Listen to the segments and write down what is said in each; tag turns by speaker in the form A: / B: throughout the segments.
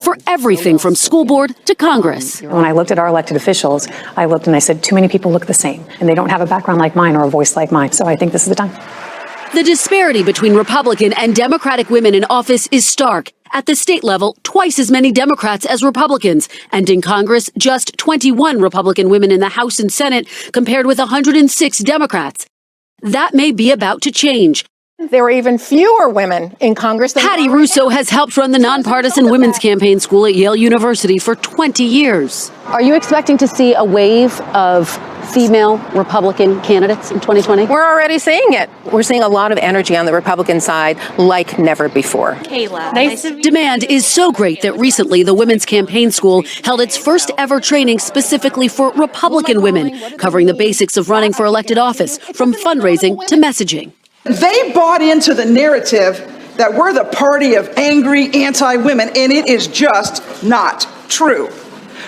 A: for everything from school board to Congress.
B: When I looked at our elected officials, I looked and I said, too many people look the same, and they don't have a background like mine or a voice like mine. So I think this is the time.
A: The disparity between Republican and Democratic women in office is stark. At the state level, twice as many Democrats as Republicans. And in Congress, just 21 Republican women in the House and Senate compared with 106 Democrats. That may be about to change.
C: There were even fewer women in Congress than
A: Patty Russo has helped run the nonpartisan women's campaign school at Yale University for 20 years.
D: Are you expecting to see a wave of female Republican candidates in 2020?
C: We're already seeing it. We're seeing a lot of energy on the Republican side like never before.
A: Demand is so great that recently the Women's Campaign School held its first ever training specifically for Republican women, covering the basics of running for elected office, from fundraising to messaging.
E: They bought into the narrative that we're the party of angry anti-women, and it is just not true.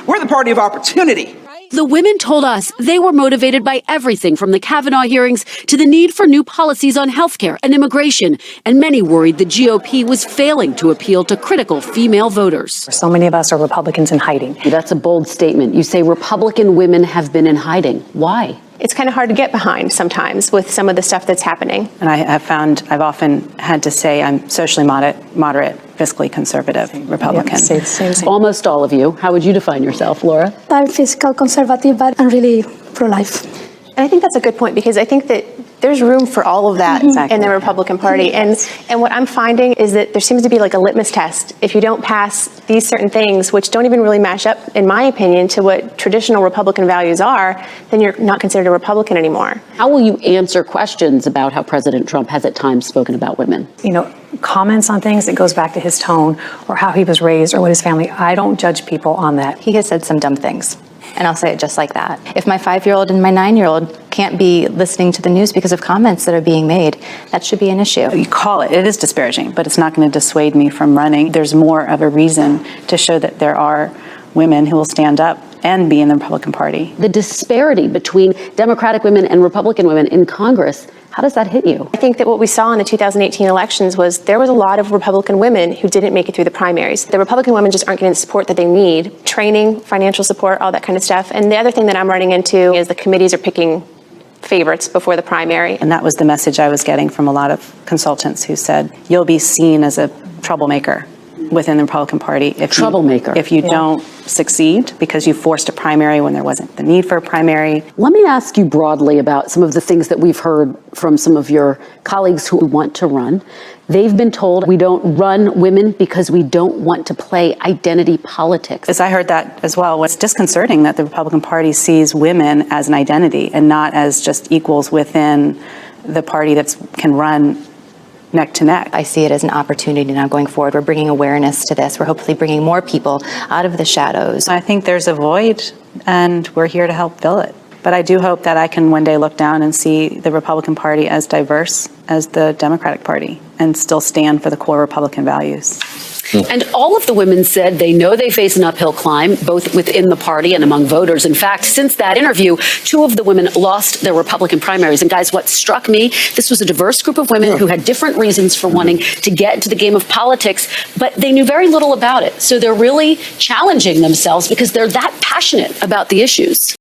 E: We're the party of opportunity.
A: The women told us they were motivated by everything from the Kavanaugh hearings to the need for new policies on health care and immigration, and many worried the GOP was failing to appeal to critical female voters.
B: So many of us are Republicans in hiding.
D: That's a bold statement. You say Republican women have been in hiding. Why?
F: It's kind of hard to get behind sometimes with some of the stuff that's happening.
G: And I have found I've often had to say I'm socially moderate, fiscally conservative Republican.
B: Yeah, same.
D: Almost all of you. How would you define yourself, Laura?
H: I'm fiscal conservative, but I'm really pro-life.
F: And I think that's a good point, because I think that there's room for all of that in the Republican Party. And what I'm finding is that there seems to be like a litmus test. If you don't pass these certain things, which don't even really match up, in my opinion, to what traditional Republican values are, then you're not considered a Republican anymore.
D: How will you answer questions about how President Trump has at times spoken about women?
B: You know, comments on things, it goes back to his tone or how he was raised or what his family. I don't judge people on that.
I: He has said some dumb things. And I'll say it just like that. If my 5-year-old and my 9-year-old can't be listening to the news because of comments that are being made, that should be an issue.
G: You call it is disparaging, but it's not going to dissuade me from running. There's more of a reason to show that there are women who will stand up and be in the Republican Party.
D: The disparity between Democratic women and Republican women in Congress, how does that hit you?
F: I think that what we saw in the 2018 elections was there was a lot of Republican women who didn't make it through the primaries. The Republican women just aren't getting the support that they need, training, financial support, all that kind of stuff. And the other thing that I'm running into is the committees are picking favorites before the primary.
G: And that was the message I was getting from a lot of consultants who said, you'll be seen as a troublemaker within the Republican Party if you don't succeed because you forced a primary when there wasn't the need for a primary.
D: Let me ask you broadly about some of the things that we've heard from some of your colleagues who want to run. They've been told we don't run women because we don't want to play identity politics.
G: As I heard that as well, it's disconcerting that the Republican Party sees women as an identity and not as just equals within the party that can run neck to neck.
I: I see it as an opportunity now going forward. We're bringing awareness to this. We're hopefully bringing more people out of the shadows.
G: I think there's a void, and we're here to help fill it. But I do hope that I can one day look down and see the Republican Party as diverse as the Democratic Party and still stand for the core Republican values.
A: And all of the women said they know they face an uphill climb, both within the party and among voters. In fact, since that interview, 2 of the women lost their Republican primaries. And guys, what struck me, this was a diverse group of women who had different reasons for wanting to get into the game of politics, but they knew very little about it. So they're really challenging themselves because they're that passionate about the issues.